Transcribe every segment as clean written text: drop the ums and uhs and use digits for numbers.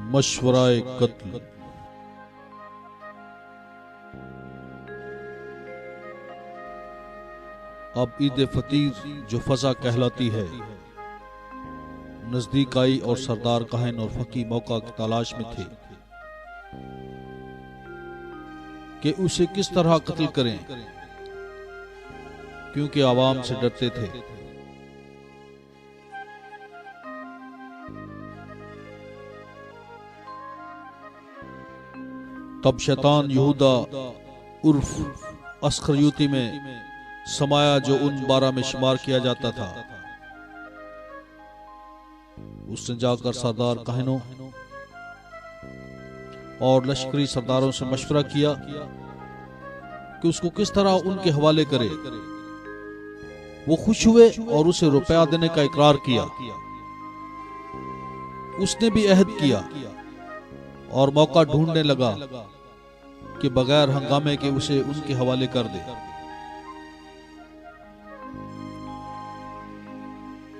मशवराए कत्ल। अब ईद फतीर जो फजा कहलाती है नजदीक आई और सरदार काहिन और फकी मौका की तलाश में थे कि उसे किस तरह कत्ल करें, क्योंकि आवाम से डरते थे। तब शैतान यहूदा उर्फ अस्कर यूती में समाया जो उन 12 में शुमार किया जाता था। उसने जाकर सरदार काहिनों और लश्करी सरदारों से मशवरा किया कि उसको किस तरह उनके हवाले करे। वो खुश हुए और उसे रुपया देने का इकरार किया। उसने भी अहद किया और मौका ढूंढने लगा कि बगैर हंगामे के उसे उनके हवाले कर दे।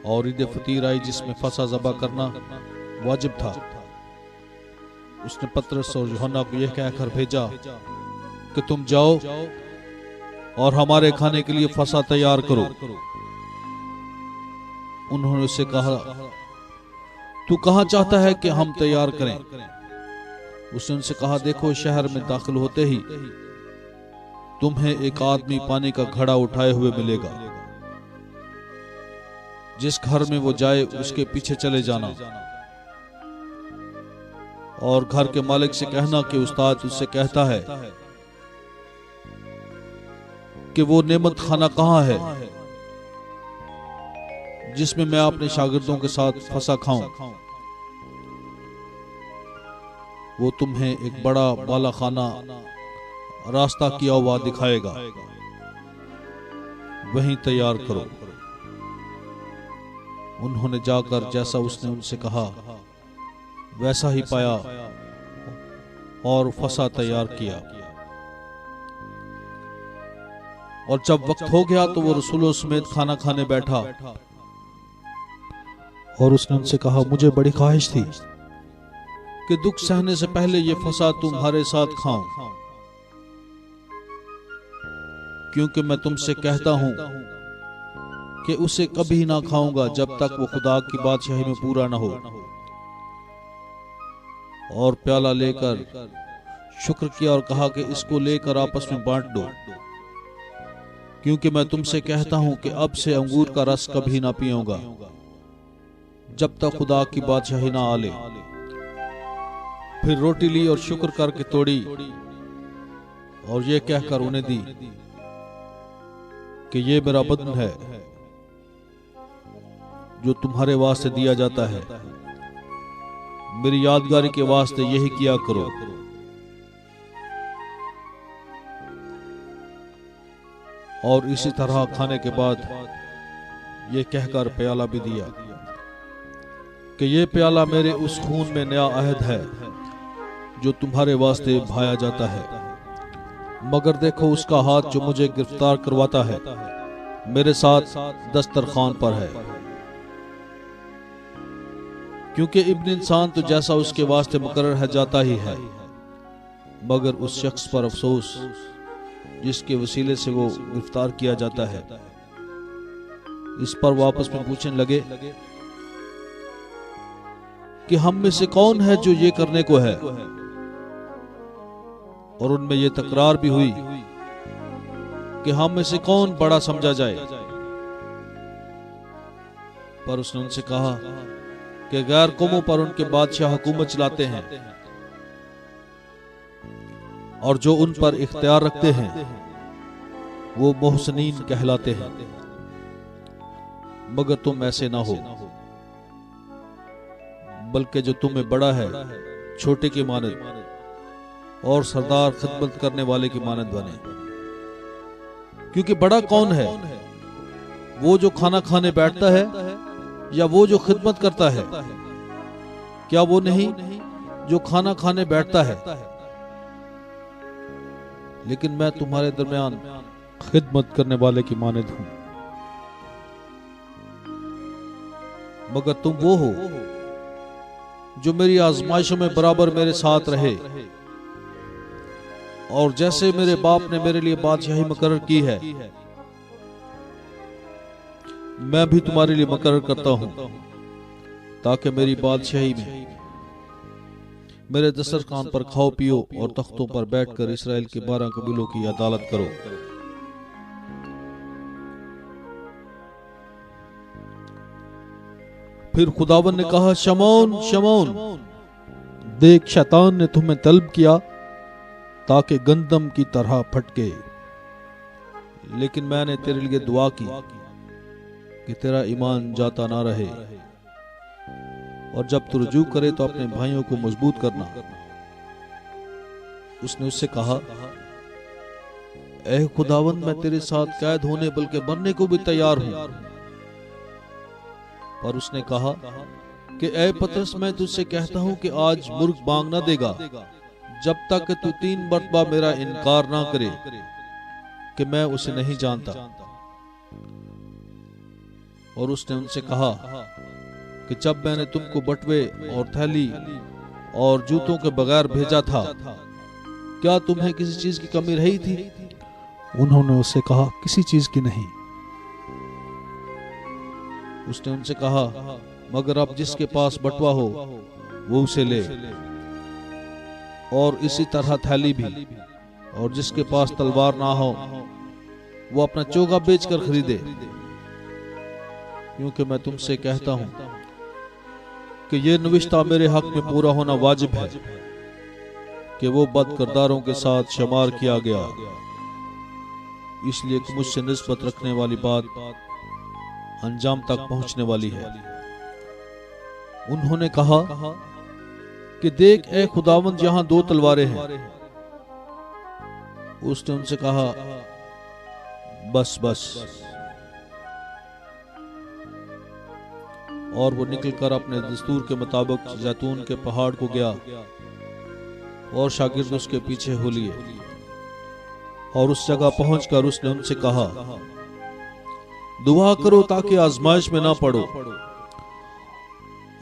और ईद फतीर आई जिसमें फसा ज़बा करना वाजिब था। उसने पतरस और यूहन्ना को यह कहकर भेजा कि तुम जाओ और हमारे खाने के लिए फसा तैयार करो। उन्होंने उससे कहा, तू कहां चाहता है कि हम तैयार करें? उसने उनसे कहा, देखो, शहर में दाखिल होते ही तुम्हें एक आदमी पानी का घड़ा उठाए हुए मिलेगा। जिस घर में वो जाए उसके पीछे चले जाना और घर के मालिक से कहना कि उस्ताद उससे कहता है कि वो नेमत खाना कहां है जिसमें मैं अपने शागिर्दों के साथ फंसा खाऊं। वो तुम्हें एक बड़ा बाला खाना रास्ता किया हुआ दिखाएगा, वहीं तैयार करो। उन्होंने जाकर जैसा उसने उनसे कहा वैसा ही पाया और फसा तैयार किया। और जब वक्त हो गया तो वो रसूलों समेत खाना खाने बैठा और उसने उनसे कहा, मुझे बड़ी ख्वाहिश थी कि दुख सहने से पहले ये फसा तुम्हारे साथ खाऊं, क्योंकि मैं तुमसे कहता हूं कि उसे कभी ना खाऊंगा जब तक वो खुदा की बादशाही में पूरा ना हो। और प्याला लेकर शुक्र किया और कहा कि इसको लेकर आपस में बांट दो, क्योंकि मैं तुमसे कहता हूं कि अब से अंगूर का रस कभी ना पीऊंगा जब तक खुदा की बादशाही ना आ ले। फिर रोटी ली और शुक्र करके तोड़ी और ये कहकर उन्हें दी कि ये मेरा बदन है जो तुम्हारे वास्ते दिया जाता है, मेरी यादगारी के वास्ते यही किया करो। और इसी तरह खाने के बाद ये कहकर प्याला भी दिया कि ये प्याला मेरे उस खून में नया अहद है जो तुम्हारे वास्ते बहाया जाता है। मगर देखो, उसका हाथ जो मुझे गिरफ्तार करवाता है मेरे साथ दस्तरखान पर है, क्योंकि इब्न इंसान तो जैसा उसके वास्ते मुकर्रर है जाता ही है, मगर उस शख्स पर अफसोस जिसके वसीले से वो गिरफ्तार किया जाता है। इस पर वापस में पूछने लगे कि हम में से कौन है जो ये करने को है, और उनमें ये तकरार भी हुई कि हम में से कौन बड़ा समझा जाए। पर उसने उनसे कहा कि गैर कौमों पर उनके बादशाह हुकूमत चलाते हैं और जो उन पर इख्तियार रखते हैं वो मोहसिनीन कहलाते हैं। मगर तुम ऐसे ना हो, बल्कि जो तुम्हें बड़ा है छोटे की मानद और सरदार खिदमत करने वाले की मानद बने। क्योंकि बड़ा कौन है, वो जो खाना खाने बैठता है या वो जो खिदमत करता है? क्या वो नहीं जो खाना खाने बैठता है? लेकिन मैं तुम्हारे दरमियान खिदमत करने वाले की मानद हूं। मगर तुम वो हो जो मेरी आजमाइशों में बराबर मेरे साथ रहे, और जैसे मेरे बाप ने मेरे लिए बादशाही मुकर्रर की है, मैं भी तुम्हारे लिए मुकर्रर करता हूं, ताकि मेरी बादशाही में मेरे दस्तरखान पर खाओ पियो और तख्तों पर बैठकर इसराइल के 12 कबीलों की अदालत करो। फिर खुदावन ने कहा, शमौन शमौन, देख शैतान ने तुम्हें तलब किया ताकि गंदम की तरह फटके, लेकिन मैंने तेरे लिए दुआ की कि तेरा ईमान जाता ना रहे, और जब तू रुजू करे तो अपने भाइयों को मजबूत करना। उसने उससे कहा, ऐ खुदावंद, मैं तेरे साथ कैद होने बल्कि मरने को भी तैयार हूं। पर उसने कहा कि ऐ पतरस, मैं तुझसे कहता हूं कि आज मुर्ग बांग ना देगा जब तक तू 3 मरतबा मेरा इनकार ना करे कि मैं उसे नहीं जानता। और उसने उनसे कहा कि जब मैंने तुमको बटवे और थैली और जूतों के बगैर भेजा था, क्या तुम्हें किसी चीज की कमी रही थी? उन्होंने उससे कहा, किसी चीज की नहीं। उसने उनसे कहा, मगर अब जिसके पास बटवा हो वो उसे ले, और इसी तरह थैली भी, और जिसके पास तलवार ना हो वो अपना चोगा बेचकर खरीदे, क्योंकि मैं तुमसे कहता हूं कि ये नविश्ता मेरे हक में पूरा होना वाजिब है कि वो बद किरदारों के साथ शुमार किया गया, इसलिए कि मुझसे निस्बत रखने वाली बात अंजाम तक पहुंचने वाली है। उन्होंने कहा कि देख ए खुदावंद, यहां 2 तलवारें हैं। उसने उनसे कहा, बस बस। और वो निकलकर अपने दस्तूर के मुताबिक जैतून के पहाड़ को गया, और शागिर्द उसके पीछे हो लिए। और उस जगह पहुंचकर उसने उनसे कहा, दुआ करो ताकि आजमाइश में ना पड़ो।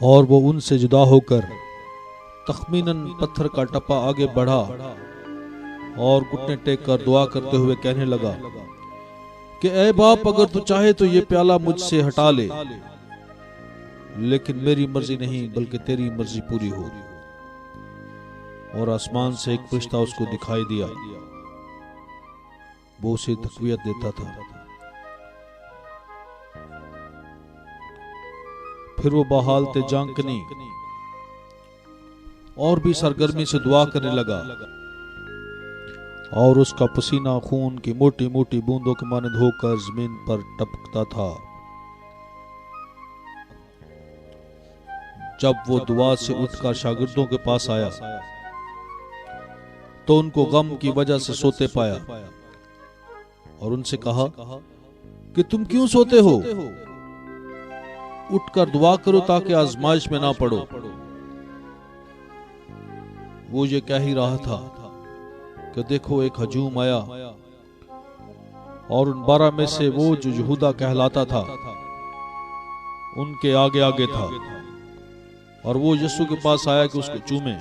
और वो उनसे जुदा होकर तखमीनन पत्थर का टप्पा आगे बढ़ा और घुटने टेक कर दुआ करते हुए कहने लगा कि ऐ बाप, अगर तू चाहे तो ये प्याला मुझसे हटा ले, लेकिन मेरी मर्जी नहीं बल्कि तेरी मर्जी पूरी हो। और आसमान से एक फरिश्ता उसको दिखाई दिया, वो उसे तकवीयत देता था। फिर वो बहालते जांकनी और भी सरगर्मी से दुआ करने लगा, और उसका पसीना खून की मोटी मोटी बूंदों के मानंद होकर जमीन पर टपकता था। जब वो दुआ से उठकर शागिर्दों के पास आया तो उनको गम की वजह से सोते पाया, और उनसे कहा कि तुम क्यों सोते हो? उठकर दुआ करो ताकि आजमाइश में ना पड़ो। वो ये कह ही रहा था कि देखो, एक हजूम आया, और उन 12 में से वो जो यहूदा कहलाता था उनके आगे आगे था, और वो यीशु के पास आया कि उसको चूमे।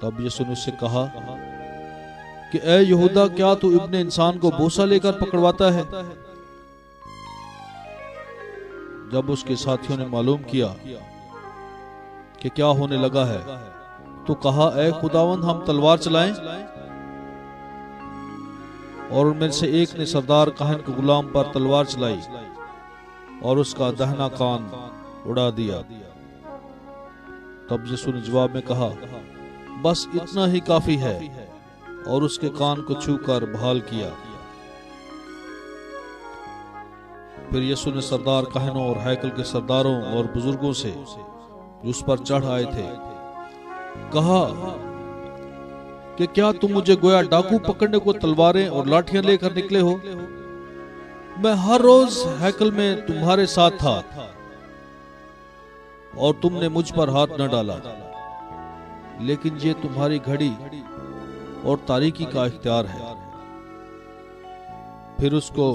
तब यीशु ने उससे कहा कि ऐ यहूदा, क्या तू इब्ने इंसान को बोसा लेकर पकड़वाता है? जब उसके साथियों ने मालूम किया कि क्या होने लगा है तो कहा, ऐ खुदावंद, हम तलवार चलाएं? और उनमें से एक ने सरदार काहन के गुलाम पर तलवार चलाई और उसका दाहिना कान उड़ा दिया। तब यीशु ने जवाब में कहा, बस इतना ही काफी है, और उसके कान को छूकर बहाल किया। फिर यीशु ने सरदार काहनों और हैकल के सरदारों और बुजुर्गों से जो उस पर चढ़ आए थे कहा कि क्या तुम मुझे गोया डाकू पकड़ने को तलवारें और लाठियां लेकर निकले हो? मैं हर रोज हैकल में तुम्हारे साथ था और तुमने मुझ पर हाथ न डाला, लेकिन ये तुम्हारी घड़ी और तारीकी का इख्तियार है। फिर उसको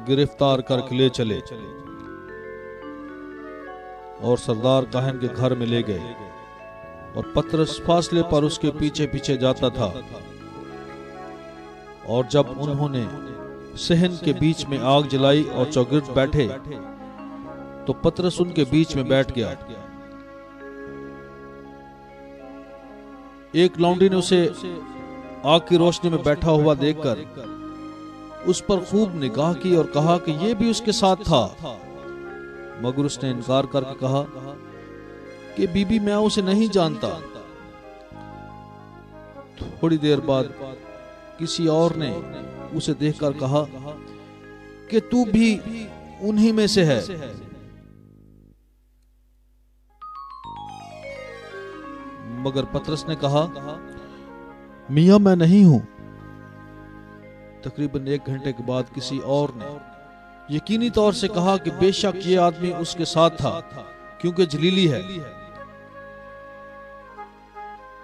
गिरफ्तार करके ले चले। और सरदार काहन के घर में ले गए, और पतरस फासले पर उसके पीछे पीछे जाता था। और जब उन्होंने सहन के बीच में आग जलाई और चौगिर्द बैठे, तो पतरस उनके बीच में बैठ गया। एक लौंडी ने उसे आग की रोशनी में बैठा हुआ देखकर उस पर खूब निगाह की और कहा कि यह भी उसके साथ था, मगर उसने इनकार करके कहा कि बीबी मैं उसे नहीं जानता। थोड़ी देर बाद किसी और ने उसे देखकर कहा कि तू भी उन्हीं में से है। मगर पतरस ने कहा, मियां मैं नहीं हूं। तकरीबन 1 घंटे के बाद किसी और ने यकीनी तौर से कहा कि बेशक ये आदमी उसके साथ था, क्योंकि जलीली है।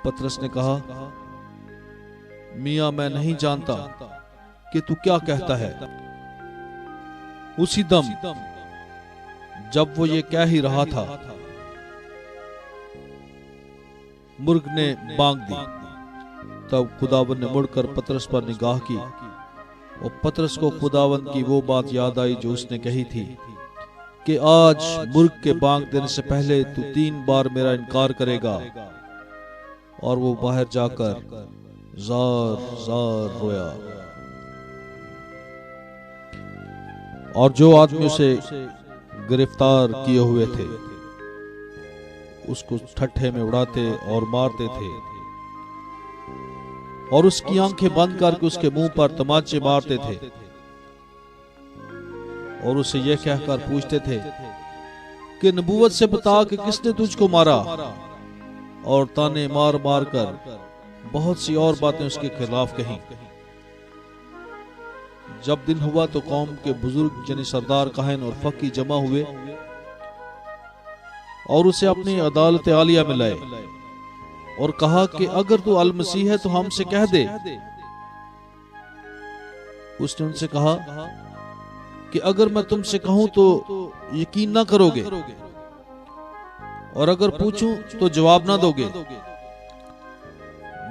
पतरस ने कहा, मियां मैं नहीं जानता कि तू क्या कहता है। उसी दम जब वो ये कह ही रहा था, मुर्ग ने बांग दी। तब खुदावन ने मुड़कर पतरस पर निगाह की, और पतरस को खुदावन की वो बात याद आई जो उसने कही थी कि आज मुर्ग के बांग देने से पहले तू 3 बार मेरा इनकार करेगा। और वो बाहर जाकर जार जार रोया। और जो आदमी उसे गिरफ्तार किए हुए थे उसको ठट्ठे में उड़ाते और मारते थे, और उसकी आंखें बंद करके उसके मुंह पर तमाचे मारते थे, और उसे यह कहकर पूछते थे कि नबूवत से बता कि किसने तुझको मारा। और ताने मार मार कर बहुत सी और बातें उसके खिलाफ कहीं। जब दिन हुआ तो कौम के बुजुर्ग यानी सरदार काहन और फकी जमा हुए और उसे अपनी अदालत आलिया में लाए और कहा कि अगर तू अल मसीह है तो हमसे कह दे। उसने उनसे कहा कि अगर मैं तुमसे कहूं तो यकीन ना करोगे, और अगर पूछूं तो जवाब ना दोगे।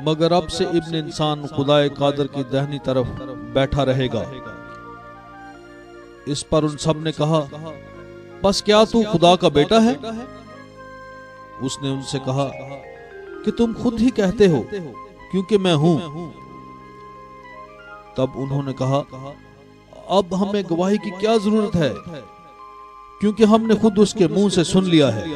मगर अब से इब्न इंसान खुदाए कादर की दाहिनी तरफ बैठा रहेगा। इस पर उन सब ने कहा, बस क्या तू खुदा का बेटा है? उसने उनसे कहा कि तुम खुद ही कहते हो, क्योंकि मैं हूं। तब उन्होंने कहा, अब हमें गवाही की क्या जरूरत है, क्योंकि हमने खुद उसके मुंह से सुन लिया है।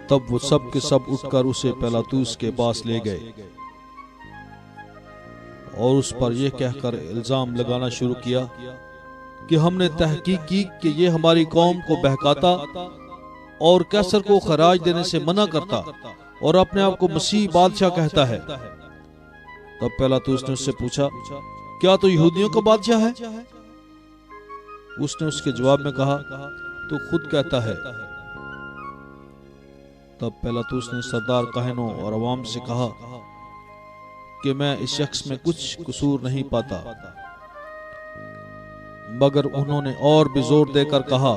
तब वो सब के सब उठकर उसे पिलातुस के पास ले गए और उस पर यह कहकर इल्जाम लगाना शुरू किया कि हमने तहकीक की कि ये हमारी कौम को बहकाता और कैसर को खराज देने से मना करता और अपने आप को मसीह बादशाह कहता है। तब पिलातुस ने उससे पूछा, क्या तो यहूदियों का बादशाह है? उसने उसके जवाब में कहा, तू खुद कहता है। तब पिलातुस ने सरदार काहनों और अवाम से कहा कि मैं इस शख्स में कुछ कसूर नहीं पाता। मगर उन्होंने और भी जोर देकर कहा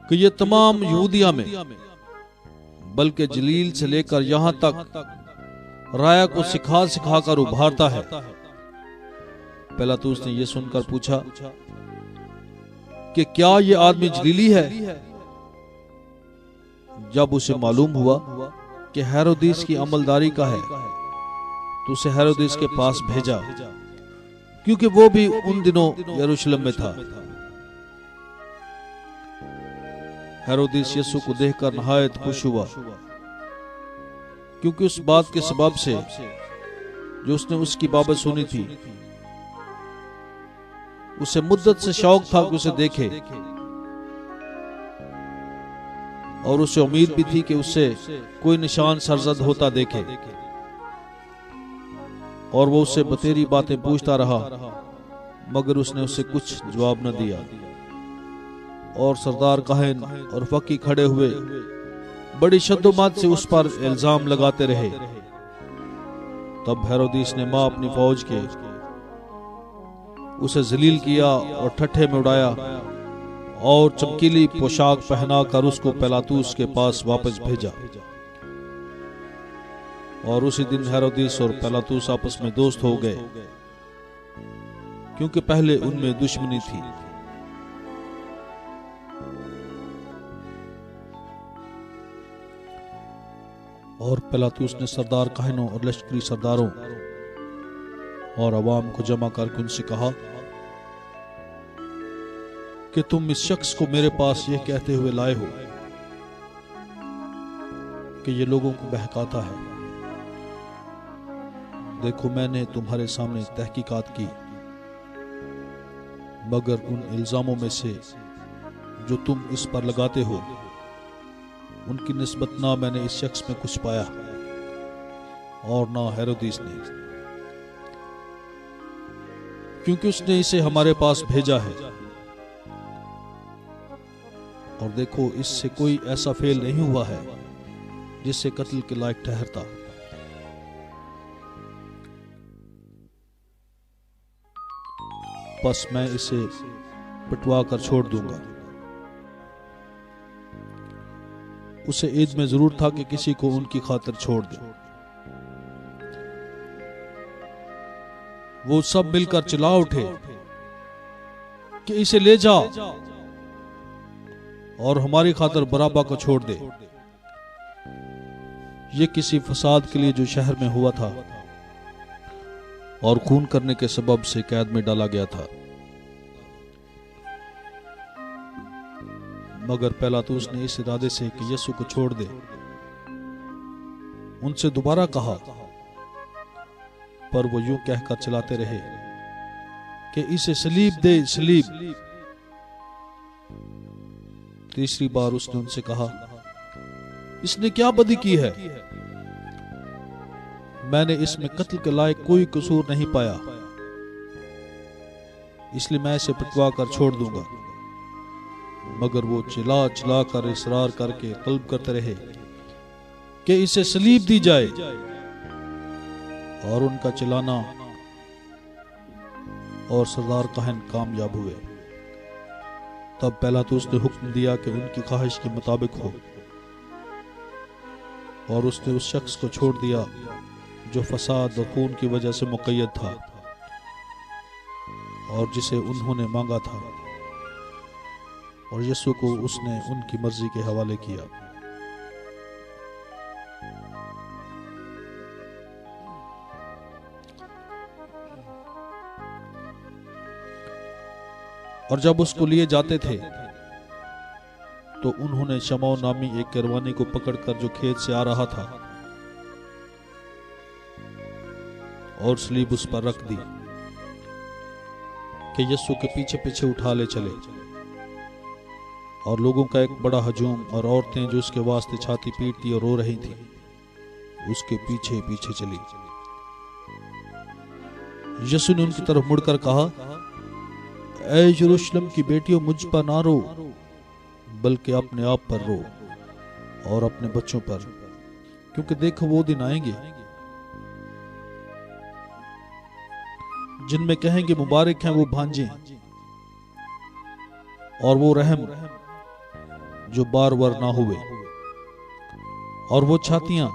कि ये तमाम यहूदिया में बल्कि जलील से लेकर यहां तक राया को सिखा सिखा कर उभारता है। पिलातुस ने यह सुनकर पूछा कि क्या ये आदमी जलीली है? जब उसे मालूम हुआ कि हेरोदिस की अमलदारी का है तो उसे हेरोदिस के पास भेजा, क्योंकि वो भी उन दिनों यरूशलेम में था। हेरोदिस यीशु को देखकर नहायत खुश हुआ, क्योंकि उस बात के सबब से जो उसने उसकी बाबत सुनी थी। उसे मुद्दत से शौक था कि उसे देखे, और उसे उम्मीद भी थी कि उससे कोई निशान सरजद होता देखे। और वो उससे बतेरी बातें पूछता रहा, मगर उसने उससे कुछ जवाब न दिया। और सरदार काहन और फकी खड़े हुए बड़ी शद्दोमत से उस पर इल्जाम लगाते रहे। तब हेरोदिस ने मां अपनी फौज के उसे जलील किया और ठट्ठे में उड़ाया और चमकीली पोशाक पहनाकर उसको पिलातुस के पास वापस भेजा। और उसी दिन हेरोदिस और पिलातुस आपस में दोस्त हो गए, क्योंकि पहले उनमें दुश्मनी थी। और पिलातुस ने सरदार काहनों और लश्करी सरदारों और अवाम को जमा करके उनसे कहा कि तुम इस शख्स को मेरे पास यह कहते हुए लाए हो कि ये लोगों को बहकाता है। देखो, मैंने तुम्हारे सामने तहकीकात की, मगर उन इल्जामों में से जो तुम इस पर लगाते हो उनकी निस्बत ना मैंने इस शख्स में कुछ पाया और ना हेरोदिस ने, क्योंकि उसने इसे हमारे पास भेजा है। और देखो, इससे कोई ऐसा फेल नहीं हुआ है जिससे कत्ल के लायक ठहरता। बस मैं इसे पिटवा कर छोड़ दूंगा। उसे ईद में जरूर था कि किसी को उनकी खातिर छोड़ दे। वो सब मिलकर चिल्ला उठे कि इसे ले जा और हमारी खातिर बराबा को छोड़ दे। ये किसी फसाद के लिए जो शहर में हुआ था और खून करने के सबब से कैद में डाला गया था। मगर पिलातुस ने इस इरादे से कि यीशु को छोड़ दे उनसे दोबारा कहा, पर वो यूं कहकर चलाते रहे कि इसे सलीब दे, सलीब। तीसरी बार उसने उनसे कहा, इसने क्या बदी की है? मैंने इसमें कत्ल के लायक कोई कसूर नहीं पाया, इसलिए मैं इसे पिटवा कर छोड़ दूंगा। मगर वो चिल्ला चिल्ला कर इसरार करके तलब करते रहे कि इसे सलीब दी जाए। और उनका चिल्लाना और सरदार काहन कामयाब हुए। तब पिलातुस ने हुक्म दिया कि उनकी ख्वाहिश के मुताबिक हो, और उसने उस शख्स को छोड़ दिया जो फसाद और खून की वजह से मुक़य्यद था और जिसे उन्होंने मांगा था, और यीशु को उसने उनकी मर्जी के हवाले किया। और जब उसको लिए जाते थे तो उन्होंने शमौन नामी एक गिरवानी को पकड़कर जो खेत से आ रहा था और सलीब उस पर रख दी कि यीशु के पीछे पीछे उठा ले चले। और लोगों का एक बड़ा हजूम और औरतें जो उसके वास्ते छाती पीटती और रो रही थी उसके पीछे पीछे चली। यीशु ने उनकी तरफ मुड़कर कहा, ऐ यरूशलेम की बेटियों, मुझ पर ना रो, बल्कि अपने आप पर रो और अपने बच्चों पर, क्योंकि देखो वो दिन आएंगे जिनमें कहेंगे मुबारक हैं वो भांजे और वो रहम जो बार बार ना हुए, और वो छातियां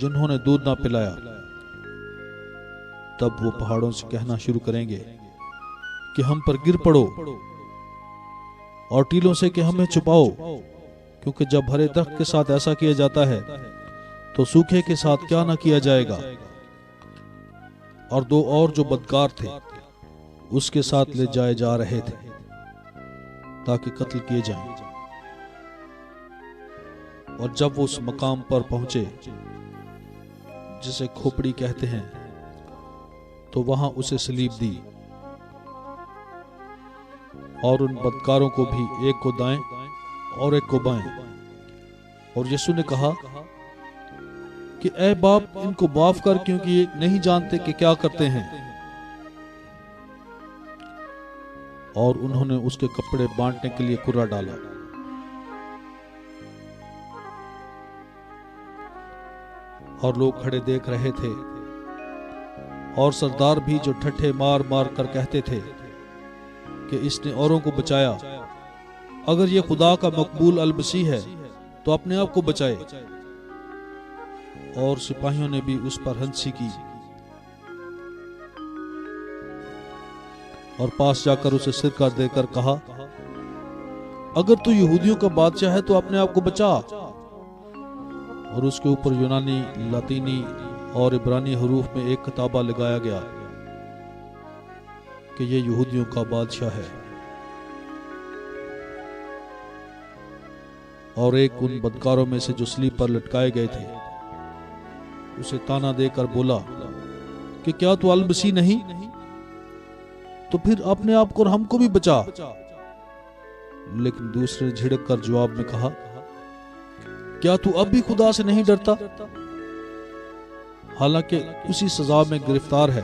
जिन्होंने दूध ना पिलाया। तब वो पहाड़ों से कहना शुरू करेंगे कि हम पर गिर पड़ो, और टीलों से कि हमें छुपाओ, क्योंकि जब हरे दरख्त के साथ ऐसा किया जाता है तो सूखे के साथ क्या ना किया जाएगा। और दो और जो बदकार थे उसके साथ ले जाए जा रहे थे ताकि कत्ल किए जाएं। और जब वो उस मकाम पर पहुंचे जिसे खोपड़ी कहते हैं, तो वहां उसे सलीब दी, और उन बदकारों को भी, एक को दाएं और एक को बाएं। और यीशु ने कहा कि ऐ बाप, इनको माफ कर, क्योंकि ये नहीं जानते कि क्या करते हैं। और उन्होंने उसके कपड़े बांटने के लिए कुर्रा डाला। और लोग खड़े देख रहे थे, और सरदार भी जो ठट्ठे मार मार कर कहते थे कि इसने औरों को बचाया। अगर ये खुदा का मकबूल अल मसीह है तो अपने आप को बचाए। और सिपाहियों ने भी उस पर हंसी की और पास जाकर उसे सिरका देकर कहा, अगर तू यहूदियों का बादशाह है तो अपने आप को बचा। और उसके ऊपर यूनानी, लातीनी और इब्रानी हरूफ में एक खताबा लगाया गया कि यह यहूदियों का बादशाह है। और एक उन बदकारों में से जो सलीब पर लटकाए गए थे उसे ताना देकर बोला कि क्या तू अल मसीह नहीं? तो फिर अपने आप को और हमको भी बचा। लेकिन दूसरे ने झिड़क कर जवाब में कहा, क्या तू अब भी खुदा से नहीं डरता? हालांकि उसी सजा में गिरफ्तार है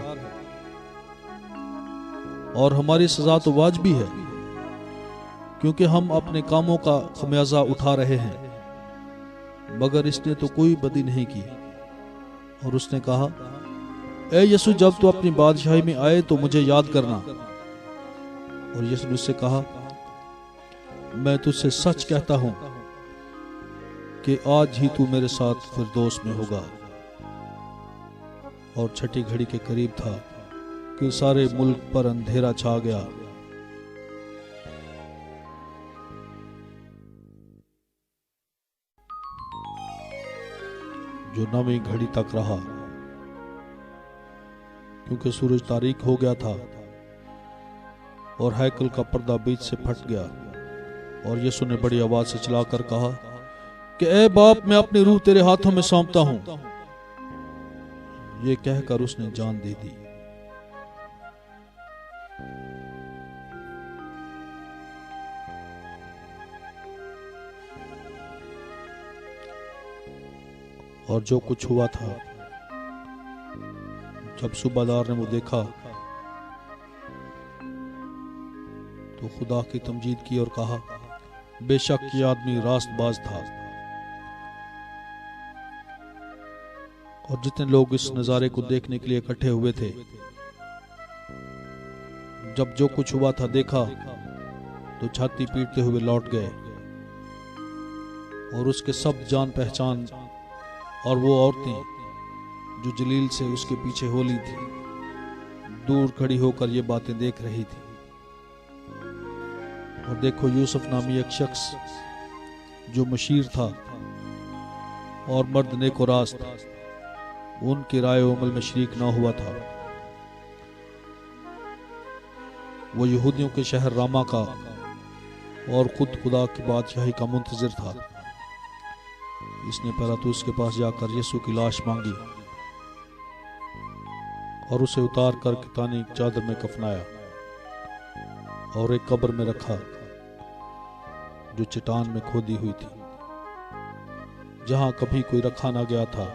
और हमारी सजा तो वाजिबी है क्योंकि हम अपने कामों का खमियाजा उठा रहे हैं, मगर इसने तो कोई बदी नहीं की। और उसने कहा, ए यसु, जब तू अपनी बादशाही में आए तो मुझे याद करना। और यसु ने उससे कहा, मैं तुझसे सच कहता हूं कि आज ही तू मेरे साथ फिरदौस में होगा। और छठी घड़ी के करीब था कि सारे मुल्क पर अंधेरा छा गया। जो 9वीं घड़ी तक रहा, क्योंकि सूरज तारीक हो गया था और हैकल का पर्दा बीच से फट गया। और यीशु ने बड़ी आवाज से चिल्लाकर कहा कि ए बाप, मैं अपनी रूह तेरे हाथों में सौंपता हूं। ये कहकर उसने जान दे दी। और जो कुछ हुआ था, जब सूबादार ने वो देखा तो खुदा की तमजीद की और कहा, बेशक ये आदमी रास्तबाज था। और जितने लोग इस नजारे को देखने के लिए इकट्ठे हुए थे, जब जो कुछ हुआ था देखा तो छाती पीटते हुए लौट गए। और उसके सब जान पहचान और वो औरतें जो जलील से उसके पीछे होली थी, दूर खड़ी होकर ये बातें देख रही थी। और देखो, यूसुफ नामी एक शख्स जो मशीर था और मर्द नेकोरास था, उनकी राय अमल में शरीक ना हुआ था। वो यहूदियों के शहर रामा का और खुद खुदा की बादशाही का मुंतजिर था। इसने पिलातुस के पास जाकर यीशु की लाश मांगी और उसे उतार कर कितानी चादर में कफनाया और एक कब्र में रखा जो चट्टान में खोदी हुई थी, जहां कभी कोई रखा ना गया था।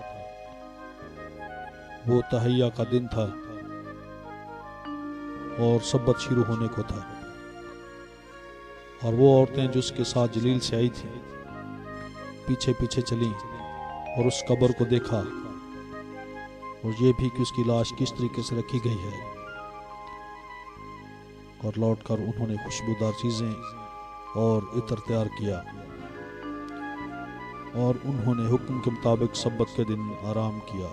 वो तहैया का दिन था और सब्बत शुरू होने को था। और वो औरतें जो उसके साथ जलील से आई थी पीछे पीछे चली और उस कब्र को देखा, और ये भी कि उसकी लाश किस तरीके से रखी गई है। और लौटकर उन्होंने खुशबूदार चीजें और इत्र तैयार किया और उन्होंने हुक्म के मुताबिक सब्बत के दिन आराम किया।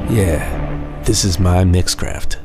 Yeah, this is my Mixcraft.